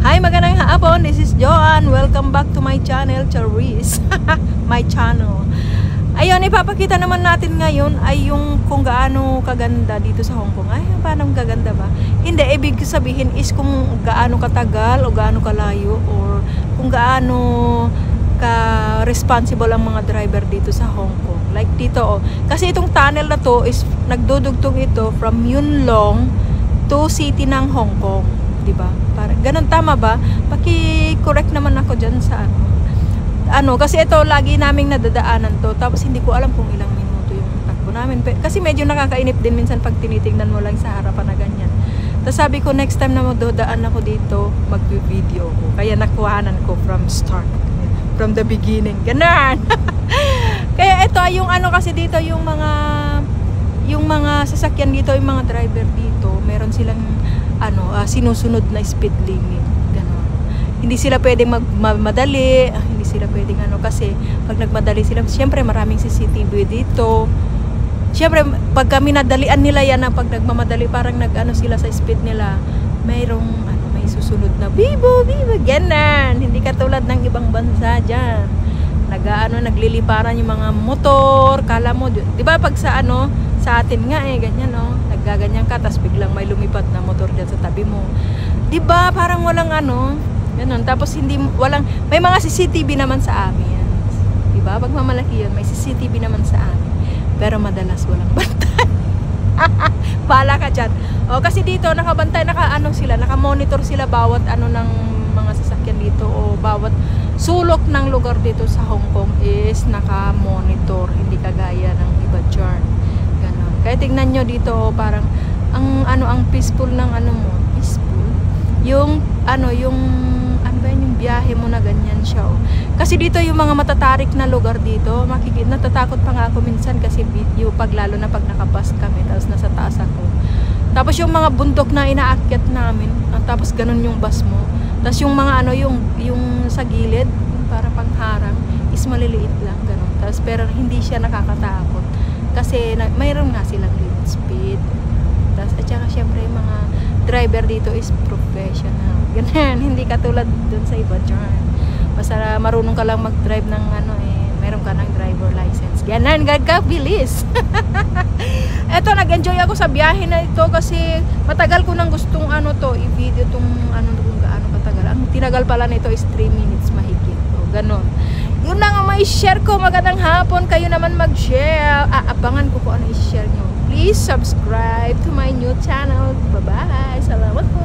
Hi, magandang hapon. This is Joanne. Welcome back to my channel, Charis. My channel. Ayun, ipapakita naman natin ngayon ay yung kung gaano kaganda dito sa Hong Kong. Ay, paano kaganda ba? Hindi, ibig sabihin is kung gaano katagal o gaano kalayo or kung gaano ka-responsible ang mga driver dito sa Hong Kong. Like dito, oh. Kasi itong tunnel na to is nagdudugtong ito from Yuen Long to city ng Hong Kong. Diba? Parang ganun, tama ba? Paki-correct naman ako dyan sa kasi ito lagi naming nadadaanan to, tapos hindi ko alam kung ilang minuto yung takbo namin, kasi medyo nakakainip din minsan pag tinitingnan mo lang sa harapan na ganyan. Tapos sabi ko next time na magdodaan ako dito, mag-video ko, kaya nakuhanan ko from start, from the beginning, ganun. Kaya ito yung kasi dito yung mga sasakyan dito, yung mga driver dito, meron silang sinusunod na speed limit, gano'n. Hindi sila pwedeng magmadali, hindi sila pwedeng kasi pag nagmadali sila, siyempre maraming CCTV dito. Siyempre pag kami nadalian nila yan na pag nagmamadali, parang sila sa speed nila, mayroong may susunod na bibo, gano'n. Hindi katulad ng ibang bansa dyan. Nagliliparan yung mga motor, kala mo, di ba pag sa atin nga ganyan, naggaganyan ka, tas biglang may lumipat na motor dyan sa tabi mo. Di ba parang walang ganun. Tapos may mga CCTV naman sa amin. Di ba? Pag mamalaki yun, may CCTV naman sa amin. Pero madalas walang bantay. Bahala ka dyan. Kasi dito, nakabantay, nakamonitor sila bawat ng mga sasakyan dito, o bawat sulok ng lugar dito sa Hong Kong is nakamonitor. Hindi kagaya ng iba dyan. Ganon. Kaya tignan nyo dito, parang ang peaceful ng peaceful. Yung yung biyahe mo na ganyan siya. Kasi dito yung mga matatarik na lugar dito, natatakot pa nga ako minsan kasi yung lalo na pag nakabus kami, tapos nasa taas ako. Tapos yung mga bundok na inaakyat namin, tapos ganun yung bus mo. Tapos yung mga yung sa gilid, para pangharang, is maliliit lang, ganun. Tapos pero hindi siya nakakatakot. Kasi mayroon nga silang limit speed. Tapos at saka syempre yung mga driver dito is professional. Ganun, hindi katulad dun sa iba dyan. Basta marunong ka lang mag-drive ng meron ka ng driver license. Ganun, bilis. Eto, nag-enjoy ako sa biyahe na ito kasi matagal ko nang gustong i-video tong kung gaano katagal. Ang tinagal pala nito is 3 minutes mahigit. Ganun. Yun na nga may share ko. Magandang hapon. Kayo naman mag-share. Abangan ko kung ano i-share nyo. Please subscribe to my new channel. Bye-bye. Salamat po.